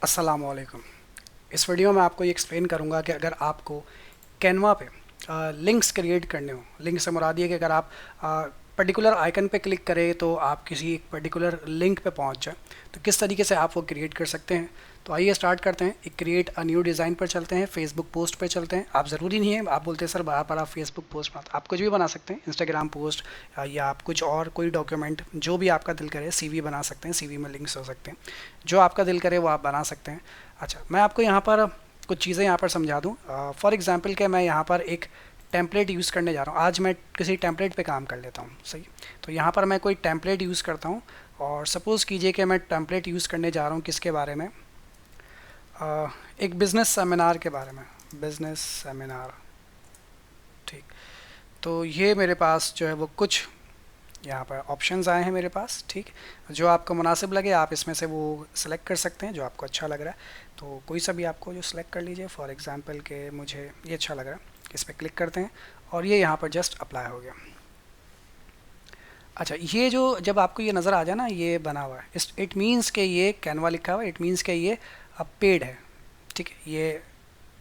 अस्सलामुअलैकुम। इस वीडियो में आपको ये एक्सप्लेन करूँगा कि अगर आपको कैनवा पे लिंक्स क्रिएट करने हो, लिंक से मुराद ये कि अगर आप पर्टिकुलर आइकन पे क्लिक करें तो आप किसी एक पर्टिकुलर लिंक पे पहुंच जाए, तो किस तरीके से आप वो क्रिएट कर सकते हैं। तो आइए स्टार्ट करते हैं। एक क्रिएट अ न्यू डिज़ाइन पर चलते हैं, फेसबुक पोस्ट पे चलते हैं। आप ज़रूरी नहीं है, आप बोलते हैं सर बार बार आप फेसबुक पोस्ट बनाते, आप कुछ भी बना सकते हैं, इंस्टाग्राम पोस्ट या आप कुछ और कोई डॉक्यूमेंट जो भी आपका दिल करे, सीवी बना सकते हैं, सीवी में लिंक्स हो सकते हैं, जो आपका दिल करे वो आप बना सकते हैं। अच्छा, मैं आपको यहाँ पर कुछ चीज़ें यहाँ पर समझा दूँ। फॉर एग्जांपल के मैं यहाँ पर एक टेम्पलेट यूज़ करने जा रहा हूँ। आज मैं किसी टेम्पलेट पे काम कर लेता हूँ, सही। तो यहाँ पर मैं कोई टेम्पलेट यूज़ करता हूँ और सपोज़ कीजिए कि मैं टेम्पलेट यूज़ करने जा रहा हूँ किसके बारे में, एक बिज़नेस सेमिनार के बारे में, बिज़नेस सेमिनार, ठीक। तो ये मेरे पास जो है वो कुछ यहाँ पर ऑप्शंस आए हैं मेरे पास, ठीक। जो आपको मुनासिब लगे आप इसमें से वो सिलेक्ट कर सकते हैं, जो आपको अच्छा लग रहा है। तो कोई सा भी आपको जो सिलेक्ट कर लीजिए। फॉर एग्जांपल के मुझे ये अच्छा लग रहा है, इस पर क्लिक करते हैं और ये यहाँ पर जस्ट अप्लाई हो गया। अच्छा, ये जो जब आपको ये नज़र आ जाए ना, ये बना हुआ है, इस इट मीन्स के ये कैनवा लिखा हुआ है, इट मीन्स के ये अब पेड है, ठीक है। ये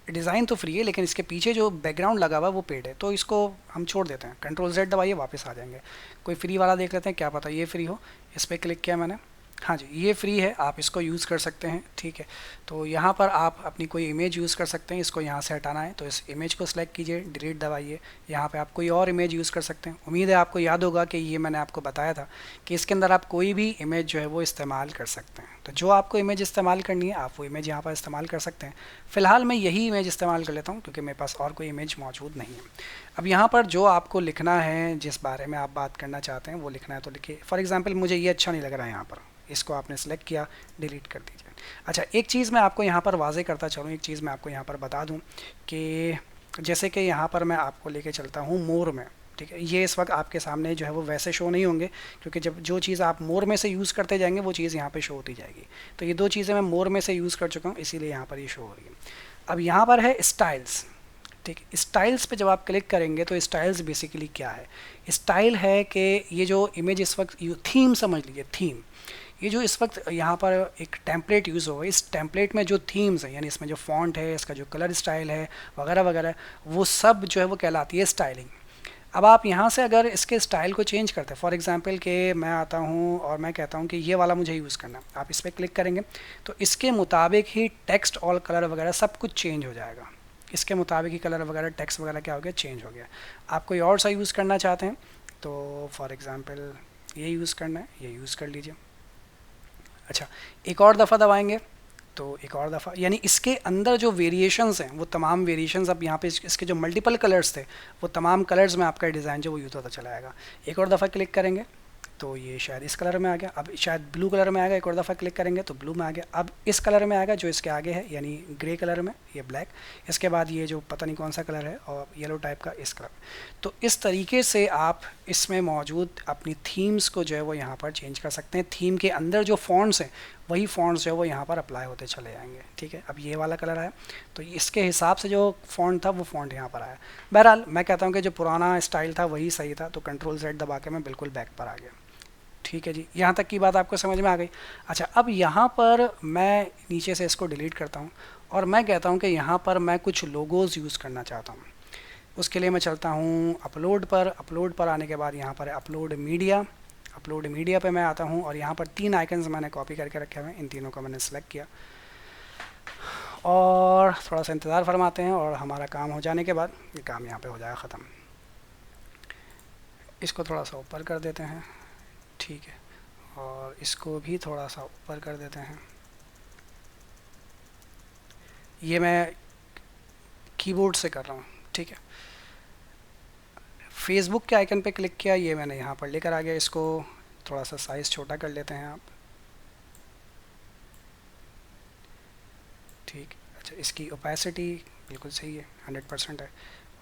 डिज़ाइन तो फ्री है लेकिन इसके पीछे जो बैकग्राउंड लगा हुआ है वो पेड है, तो इसको हम छोड़ देते हैं। कंट्रोल जेड दबाइए, वापस आ जाएंगे। कोई फ्री वाला देख लेते हैं, क्या पता ये फ्री हो। इस पर क्लिक किया मैंने, हाँ जी ये फ्री है, आप इसको यूज़ कर सकते हैं, ठीक है। तो यहाँ पर आप अपनी कोई इमेज यूज़ कर सकते हैं। इसको यहाँ से हटाना है तो इस इमेज को सिलेक्ट कीजिए, डिलीट दबाइए। यहाँ पे आप कोई और इमेज यूज़ कर सकते हैं। उम्मीद है आपको याद होगा कि ये मैंने आपको बताया था कि इसके अंदर आप कोई भी इमेज जो है वो इस्तेमाल कर सकते हैं। तो जो आपको इमेज इस्तेमाल करनी है आप वो इमेज यहाँ पर इस्तेमाल कर सकते हैं। फ़िलहाल मैं यही इमेज इस्तेमाल कर लेता हूँ क्योंकि मेरे पास और कोई इमेज मौजूद नहीं है। अब यहाँ पर जो आपको लिखना है, जिस बारे में आप बात करना चाहते हैं वो लिखना है तो लिखिए। फॉर एग्जांपल मुझे ये अच्छा नहीं लग रहा है, यहाँ पर इसको आपने सेलेक्ट किया, डिलीट कर दीजिए। अच्छा, एक चीज़ मैं आपको यहाँ पर वाजे करता चलूँ, एक चीज़ मैं आपको यहाँ पर बता दूँ कि जैसे कि यहाँ पर मैं आपको लेके चलता हूँ मोर में, ठीक है। ये इस वक्त आपके सामने जो है वो वैसे शो नहीं होंगे क्योंकि जब जो चीज़ आप मोर में से यूज़ करते जाएंगे वो चीज़ यहाँ पे शो होती जाएगी। तो ये दो चीज़ें मैं मोर में से यूज़ कर चुका हूँ, इसीलिए यहाँ पर ये शो हो रही है। अब यहाँ पर है स्टाइल्स, ठीक। स्टाइल्स पे जब आप क्लिक करेंगे तो स्टाइल्स बेसिकली क्या है, स्टाइल है कि ये जो इमेज इस वक्त थीम समझ लीजिए, थीम। ये जो इस वक्त यहाँ पर एक टेम्पलेट यूज़ होगा, इस टेम्पलेट में जो थीम्स हैं, यानी इसमें जो फॉन्ट है, इसका जो कलर स्टाइल है वगैरह वगैरह, वो सब जो है वो कहलाती है स्टाइलिंग। अब आप यहाँ से अगर इसके स्टाइल को चेंज करते हैं, फॉर एग्जांपल कि मैं आता हूँ और मैं कहता हूँ कि ये वाला मुझे यूज़ करना है, आप इस पर क्लिक करेंगे तो इसके मुताबिक ही टेक्स्ट और कलर वगैरह सब कुछ चेंज हो जाएगा। इसके मुताबिक ही कलर वगैरह टेक्स्ट वगैरह क्या हो गया, चेंज हो गया। आप कोई और सा यूज़ करना चाहते हैं तो फॉर एग्ज़ाम्पल ये यूज़ करना है, ये यूज़ कर लीजिए। अच्छा, एक और दफ़ा दबाएंगे तो एक और दफ़ा, यानी इसके अंदर जो वेरिएशंस हैं वो तमाम वेरिएशंस, अब यहाँ पे इसके जो मल्टीपल कलर्स थे वो तमाम कलर्स में आपका डिज़ाइन जो वो यूज़ होता चला जाएगा। एक और दफ़ा क्लिक करेंगे तो ये शायद इस कलर में आ गया, अब शायद ब्लू कलर में आएगा। एक और दफ़ा क्लिक करेंगे तो ब्लू में आ गया। अब इस कलर में आएगा जो इसके आगे है, यानी ग्रे कलर में, ये ब्लैक। इसके बाद ये जो पता नहीं कौन सा कलर है और येलो टाइप का इस कलर। तो इस तरीके से आप इसमें मौजूद अपनी थीम्स को जो है वो यहाँ पर चेंज कर सकते हैं। थीम के अंदर जो फॉन्ट्स हैं वही फॉन्ट्स जो है वो यहाँ पर अप्लाई होते चले जाएंगे, ठीक है। अब ये वाला कलर आया तो इसके हिसाब से जो फ़ॉन्ट था वो फ़ॉन्ट यहाँ पर आया। बहरहाल मैं कहता हूँ कि जो पुराना स्टाइल था वही सही था, तो कंट्रोल जेड दबा के मैं बिल्कुल बैक पर आ गया। ठीक है जी, यहाँ तक की बात आपको समझ में आ गई। अच्छा, अब यहाँ पर मैं नीचे से इसको डिलीट करता हूँ और मैं कहता हूँ कि यहाँ पर मैं कुछ लोगोज़ यूज़ करना चाहता हूँ। उसके लिए मैं चलता हूँ अपलोड पर। अपलोड पर आने के बाद यहाँ पर अपलोड मीडिया, अपलोड मीडिया पे मैं आता हूँ और यहाँ पर तीन आइकन्स मैंने कॉपी करके रखे हुए हैं, इन तीनों को मैंने सेलेक्ट किया और थोड़ा सा इंतज़ार फरमाते हैं और हमारा काम हो जाने के बाद ये काम यहाँ पे हो जाएगा ख़त्म। इसको थोड़ा सा ऊपर कर देते हैं, ठीक है, और इसको भी थोड़ा सा ऊपर कर देते हैं। ये मैं कीबोर्ड से कर रहा हूँ, ठीक है। फेसबुक के आइकन पे क्लिक किया, ये मैंने यहाँ पर लेकर आ गया। इसको थोड़ा सा साइज़ छोटा कर लेते हैं आप, ठीक। अच्छा, इसकी ओपेसिटी बिल्कुल सही है, 100% है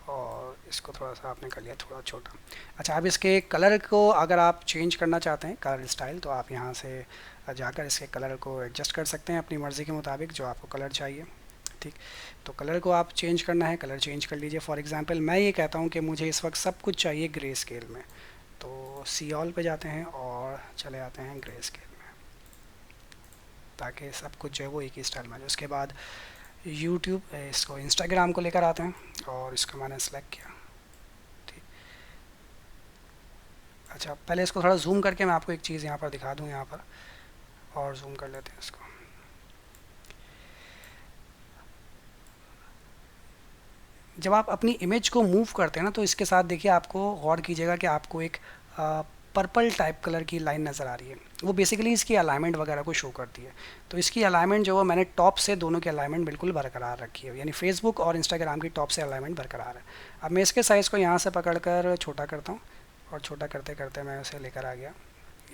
और इसको थोड़ा सा आपने कर लिया थोड़ा छोटा। अच्छा, अब इसके कलर को अगर आप चेंज करना चाहते हैं, कलर स्टाइल, तो आप यहाँ से जाकर इसके कलर को एडजस्ट कर सकते हैं अपनी मर्ज़ी के मुताबिक जो आपको कलर चाहिए, ठीक। तो कलर को आप चेंज करना है, कलर चेंज कर लीजिए। फॉर एग्जांपल मैं ये कहता हूँ कि मुझे इस वक्त सब कुछ चाहिए ग्रे स्केल में, तो सी ऑल पे जाते हैं और चले आते हैं ग्रे स्केल में। ताकि सब कुछ जो है वो एक ही स्टाइल में। उसके बाद यूट्यूब, इसको इंस्टाग्राम को लेकर आते हैं और इसको मैंने सेलेक्ट किया। ठीक, अच्छा पहले इसको थोड़ा जूम करके मैं आपको एक चीज़ यहाँ पर दिखा दूँ, यहाँ पर और जूम कर लेते हैं इसको। जब आप अपनी इमेज को मूव करते हैं ना, तो इसके साथ देखिए आपको गौर कीजिएगा कि आपको एक पर्पल टाइप कलर की लाइन नज़र आ रही है। वो बेसिकली इसकी अलाइनमेंट वगैरह को शो करती है। तो इसकी अलाइनमेंट जो है मैंने टॉप से दोनों की अलाइनमेंट बिल्कुल बरकरार रखी है, यानी फेसबुक और इंस्टाग्राम की टॉप से अलाइनमेंट बरकरार है। अब मैं इसके साइज़ को यहाँ से पकड़ कर छोटा करता हूँ और छोटा करते करते मैं उसे लेकर आ गया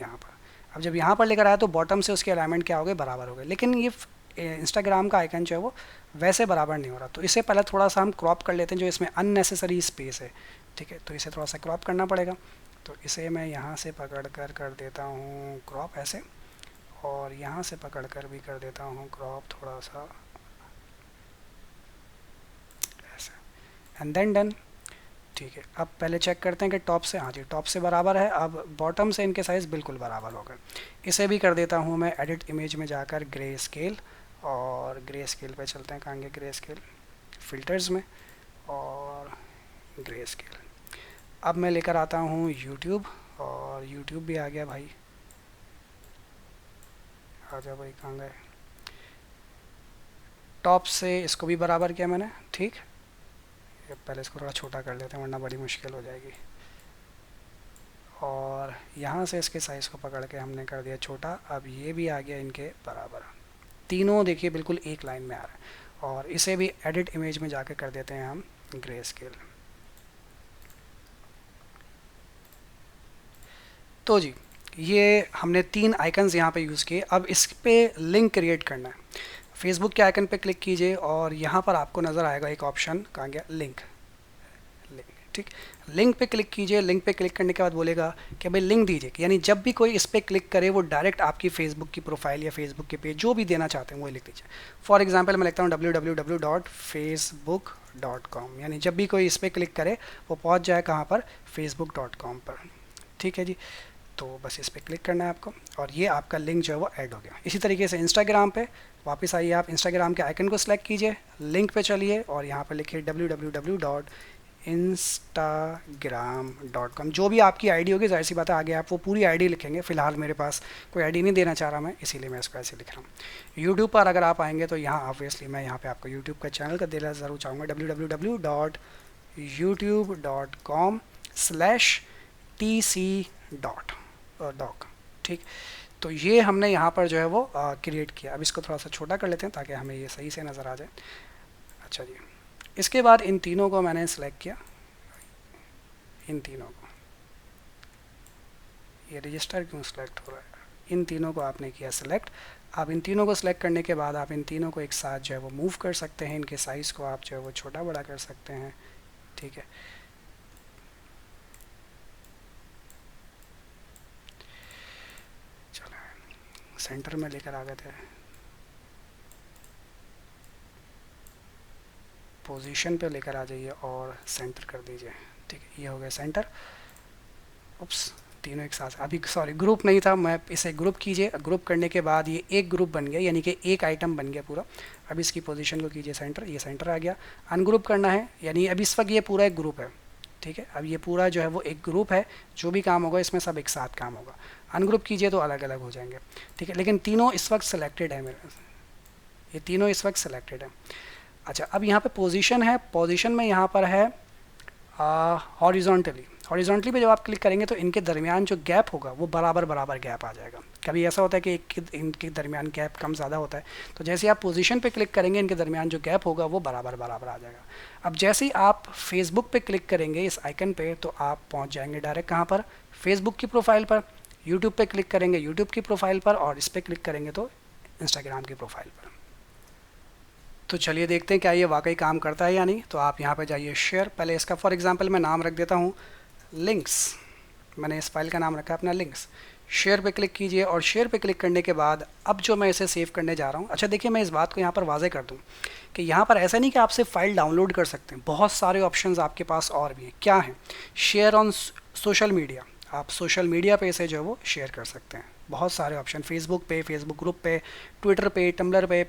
यहाँ पर। अब जब यहाँ पर लेकर आया तो बॉटम से उसकी अलाइनमेंट क्या हो गई, बराबर हो गए। लेकिन ये इंस्टाग्राम का आइकन जो है वो वैसे बराबर नहीं हो रहा, तो इसे पहले थोड़ा सा हम क्रॉप कर लेते हैं, जो इसमें अननेसेसरी स्पेस है। ठीक है, तो इसे थोड़ा सा क्रॉप करना पड़ेगा। तो इसे मैं यहाँ से पकड़ कर देता हूँ क्रॉप ऐसे, और यहाँ से पकड़ कर भी कर देता हूँ क्रॉप थोड़ा सा ऐसे, एंड देन डन। ठीक है, अब पहले चेक करते हैं कि टॉप से, हाँ जी टॉप से बराबर है। अब बॉटम से इनके साइज़ बिल्कुल बराबर हो गए। इसे भी कर देता हूँ मैं एडिट इमेज में जाकर ग्रे स्केल, और ग्रे स्केल पे चलते हैं, कहाँ गए ग्रे स्केल, फिल्टर्स में, और ग्रे स्केल। अब मैं लेकर आता हूँ यूट्यूब, और यूट्यूब भी आ गया भाई, आ जाओ भाई, कहाँ गए, टॉप से इसको भी बराबर किया मैंने। ठीक, पहले इसको थोड़ा छोटा कर लेते हैं वरना बड़ी मुश्किल हो जाएगी। और यहाँ से इसके साइज़ को पकड़ के हमने कर दिया छोटा। अब ये भी आ गया इनके बराबर, तीनों देखिए बिल्कुल एक लाइन में आ रहा है। और इसे भी एडिट इमेज में जाके कर देते हैं हम ग्रे स्केल। तो जी ये हमने 3 आइकन्स यहाँ पे यूज़ किए। अब इस पे लिंक क्रिएट करना है। फेसबुक के आइकन पे क्लिक कीजिए और यहाँ पर आपको नज़र आएगा एक ऑप्शन, कहाँ गया, लिंक। ठीक, लिंक पे क्लिक कीजिए। लिंक पे क्लिक करने के बाद बोलेगा कि भाई लिंक दीजिए, यानी जब भी कोई इस पर क्लिक करे वो डायरेक्ट आपकी फेसबुक की प्रोफाइल या फेसबुक के पेज जो भी देना चाहते हैं वो लिख दीजिए। फॉर एग्जांपल मैं लिखता हूँ www.facebook.com, यानी जब भी कोई इस पर क्लिक करे वो पहुँच जाए कहाँ पर, facebook.com पर। ठीक है जी, तो बस इस पर क्लिक करना है आपको और ये आपका लिंक जो है वो ऐड हो गया। इसी तरीके से इंस्टाग्राम पे वापस आइए, आप इंस्टाग्राम के आइकन को सिलेक्ट कीजिए, लिंक पे चलिए और यहाँ पर लिखिए www.instagram.com। जो भी आपकी आईडी होगी, जाहिर सी बात है आगे आप वो पूरी आईडी लिखेंगे। फ़िलहाल मेरे पास कोई आईडी नहीं देना चाह रहा मैं, इसीलिए मैं इसको ऐसे लिख रहा हूँ। यूट्यूब पर अगर आप आएंगे तो यहाँ ऑब्वियसली मैं यहाँ पे आपको यूट्यूब का चैनल का देना ज़रूर चाहूँगा, www.youtube.com/tc.doc। ठीक, तो ये हमने यहाँ पर जो है वो क्रिएट किया। अब इसको थोड़ा सा छोटा कर लेते हैं ताकि हमें ये सही से नज़र आ जाए। अच्छा जी, इसके बाद इन तीनों को मैंने सेलेक्ट किया, इन तीनों को, ये रजिस्टर क्यों सेलेक्ट हो रहा है, इन तीनों को आपने किया सेलेक्ट। अब इन तीनों को सिलेक्ट करने के बाद आप इन तीनों को एक साथ जो है वो मूव कर सकते हैं, इनके साइज़ को आप जो है वो छोटा बड़ा कर सकते हैं। ठीक है, चलो सेंटर में लेकर आ गए थे, पोजीशन पे लेकर आ जाइए और सेंटर कर दीजिए। ठीक है, ये हो गया सेंटर। उप्स, तीनों एक साथ, अभी सॉरी ग्रुप नहीं था, मैं इसे ग्रुप कीजिए। ग्रुप करने के बाद ये एक ग्रुप बन गया, यानी कि एक आइटम बन गया पूरा। अब इसकी पोजीशन को कीजिए सेंटर, ये सेंटर आ गया। अनग्रुप करना है, यानी अब इस वक्त ये पूरा एक ग्रुप है। ठीक है, अब ये पूरा जो है वो एक ग्रुप है, जो भी काम होगा इसमें सब एक साथ काम होगा। अनग्रुप कीजिए तो अलग अलग हो जाएंगे। ठीक है, लेकिन तीनों इस वक्त सेलेक्टेड है मेरे, ये तीनों इस वक्त सेलेक्टेड है। अच्छा, अब यहाँ पे पोजीशन है, पोजीशन में यहाँ पर है हॉरिजॉन्टली। हॉरिजॉन्टली पे जब आप क्लिक करेंगे तो इनके दरमियान जो गैप होगा वो बराबर बराबर गैप आ जाएगा। कभी ऐसा होता है कि इनके दरमियान गैप कम ज़्यादा होता है, तो जैसे आप पोजीशन पे क्लिक करेंगे इनके दरमियान जो गैप होगा वो बराबर बराबर आ जाएगा। अब जैसे ही आप फेसबुक पे क्लिक करेंगे इस आइकन पे, तो आप पहुँच जाएंगे डायरेक्ट कहाँ पर, फेसबुक की प्रोफाइल पर। यूट्यूब पे क्लिक करेंगे यूट्यूब की प्रोफाइल पर, और इस पर क्लिक करेंगे तो इंस्टाग्राम की प्रोफाइल पर। तो चलिए देखते हैं क्या ये वाकई काम करता है या नहीं। तो आप यहाँ पर जाइए शेयर, पहले इसका फॉर एग्जांपल मैं नाम रख देता हूँ लिंक्स, मैंने इस फाइल का नाम रखा है अपना लिंक्स। शेयर पे क्लिक कीजिए और शेयर पे क्लिक करने के बाद अब जो मैं इसे सेव करने जा रहा हूँ, अच्छा देखिए मैं इस बात को यहाँ पर वाज़े कर दूँ कि यहाँ पर ऐसा नहीं कि आप सिर्फ फाइल डाउनलोड कर सकते हैं, बहुत सारे ऑप्शंस आपके पास और भी हैं। क्या है, शेयर ऑन सोशल मीडिया, आप सोशल मीडिया पे इसे जो है वो शेयर कर सकते हैं। बहुत सारे ऑप्शन, फेसबुक पे, फेसबुक ग्रुप पे, ट्विटर पे, टम्बलर पे,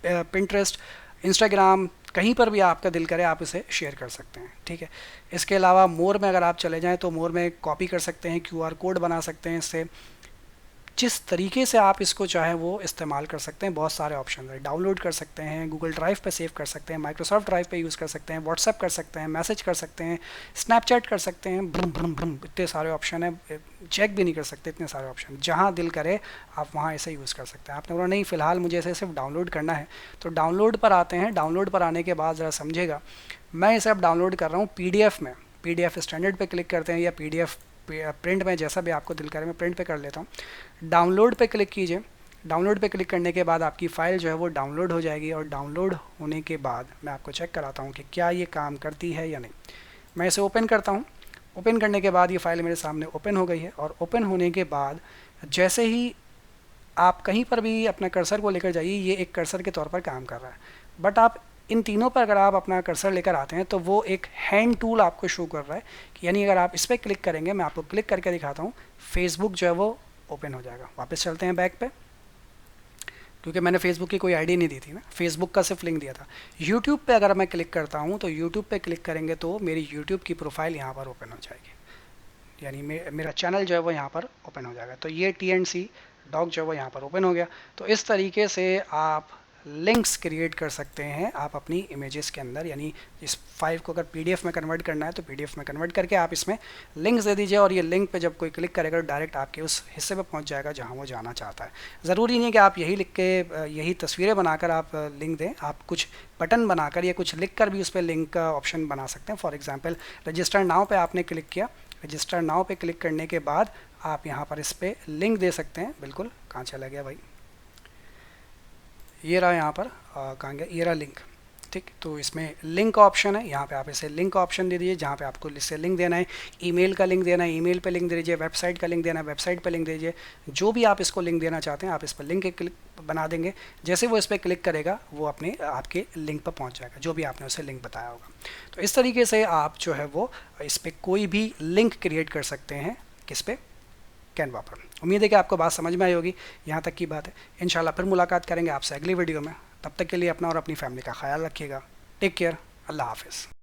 पिंटरेस्ट, इंस्टाग्राम, कहीं पर भी आपका दिल करे आप इसे शेयर कर सकते हैं, ठीक है। इसके अलावा मोर में अगर आप चले जाएं तो मोर में कॉपी कर सकते हैं, क्यूआर कोड बना सकते हैं इससे, जिस तरीके से आप इसको चाहें वो इस्तेमाल कर सकते हैं। बहुत सारे ऑप्शन है, डाउनलोड कर सकते हैं, गूगल ड्राइव पे सेव कर सकते हैं, माइक्रोसॉफ्ट ड्राइव पे यूज़ कर सकते हैं, व्हाट्सएप कर सकते हैं, मैसेज कर सकते हैं, स्नैपचैट कर सकते हैं, ब्रम ब्रम ब्रम, इतने सारे ऑप्शन है, चेक भी नहीं कर सकते, इतने सारे ऑप्शन, जहाँ दिल करे आप वहाँ ऐसे यूज़ कर सकते हैं। आपने बोला नहीं फ़िलहाल मुझे इसे सिर्फ डाउनलोड करना है, तो डाउनलोड पर आते हैं। डाउनलोड पर आने के बाद ज़रा समझेगा, मैं इसे अब डाउनलोड कर रहा हूँ PDF में। PDF स्टैंडर्ड पे क्लिक करते हैं या PDF प्रिंट में, जैसा भी आपको दिल करे, मैं प्रिंट पे कर लेता हूँ। डाउनलोड पे क्लिक कीजिए। डाउनलोड पे क्लिक करने के बाद आपकी फ़ाइल जो है वो डाउनलोड हो जाएगी, और डाउनलोड होने के बाद मैं आपको चेक कराता हूँ कि क्या ये काम करती है या नहीं। मैं इसे ओपन करता हूँ। ओपन करने के बाद ये फ़ाइल मेरे सामने ओपन हो गई है, और ओपन होने के बाद जैसे ही आप कहीं पर भी अपना कर्सर को लेकर जाइए, ये एक कर्सर के तौर पर काम कर रहा है। बट आप इन तीनों पर अगर आप अपना कर्सर लेकर आते हैं तो वो एक हैंड टूल आपको शो कर रहा है, कि यानी अगर आप इस पर क्लिक करेंगे, मैं आपको क्लिक करके दिखाता हूँ, फेसबुक जो है वो ओपन हो जाएगा। वापस चलते हैं बैक पे, क्योंकि मैंने फेसबुक की कोई आईडी नहीं दी थी ना, फेसबुक का सिर्फ लिंक दिया था। यूट्यूब पे अगर मैं क्लिक करता हूँ तो यूट्यूब पे क्लिक करेंगे तो मेरी यूट्यूब की प्रोफाइल यहाँ पर ओपन हो जाएगी, यानी मेरा चैनल जो है वो यहाँ पर ओपन हो जाएगा। तो ये TNC डॉग जो है वो यहाँ पर ओपन हो गया। तो इस तरीके से आप लिंक्स क्रिएट कर सकते हैं आप अपनी इमेजेस के अंदर, यानी इस फाइल को अगर PDF में कन्वर्ट करना है तो PDF में कन्वर्ट करके आप इसमें लिंक्स दे दीजिए, और ये लिंक पे जब कोई क्लिक करेगा तो डायरेक्ट आपके उस हिस्से पे पहुंच जाएगा जहां वो जाना चाहता है। ज़रूरी नहीं है कि आप यही लिख के यही तस्वीरें बनाकर आप लिंक दें, आप कुछ बटन बनाकर या कुछ लिख कर भी उस पर लिंक का ऑप्शन बना सकते हैं। फॉर एग्जाम्पल रजिस्टर नाउ पे आपने क्लिक किया, रजिस्टर नाउ पे क्लिक करने के बाद आप यहाँ पर इस पर लिंक दे सकते हैं। बिल्कुल, कहाँ चला गया भाई, ये रहा यहाँ पर, कहाँ गया, ये रहा लिंक, ठीक। तो इसमें लिंक का ऑप्शन है, यहाँ पे आप इसे लिंक का ऑप्शन दे दीजिए, जहाँ पे आपको इससे लिंक देना है। ईमेल का लिंक देना है, ईमेल पे लिंक दे दीजिए। वेबसाइट का लिंक देना है, वेबसाइट पे लिंक दीजिए। जो भी आप इसको लिंक देना चाहते हैं आप इस पर लिंक क्लिक बना देंगे। जैसे वो इस पर क्लिक करेगा वो अपने आपके लिंक पर पहुँच जाएगा, जो भी आपने उसे लिंक बताया होगा। तो इस तरीके से आप जो है वो इस पर कोई भी लिंक क्रिएट कर सकते हैं, किस पे, कैनवा पर। उम्मीद है कि आपको बात समझ में आई होगी। यहाँ तक की बात है, इंशाल्लाह फिर मुलाकात करेंगे आपसे अगली वीडियो में। तब तक के लिए अपना और अपनी फैमिली का ख्याल रखिएगा। टेक केयर, अल्लाह हाफिज़।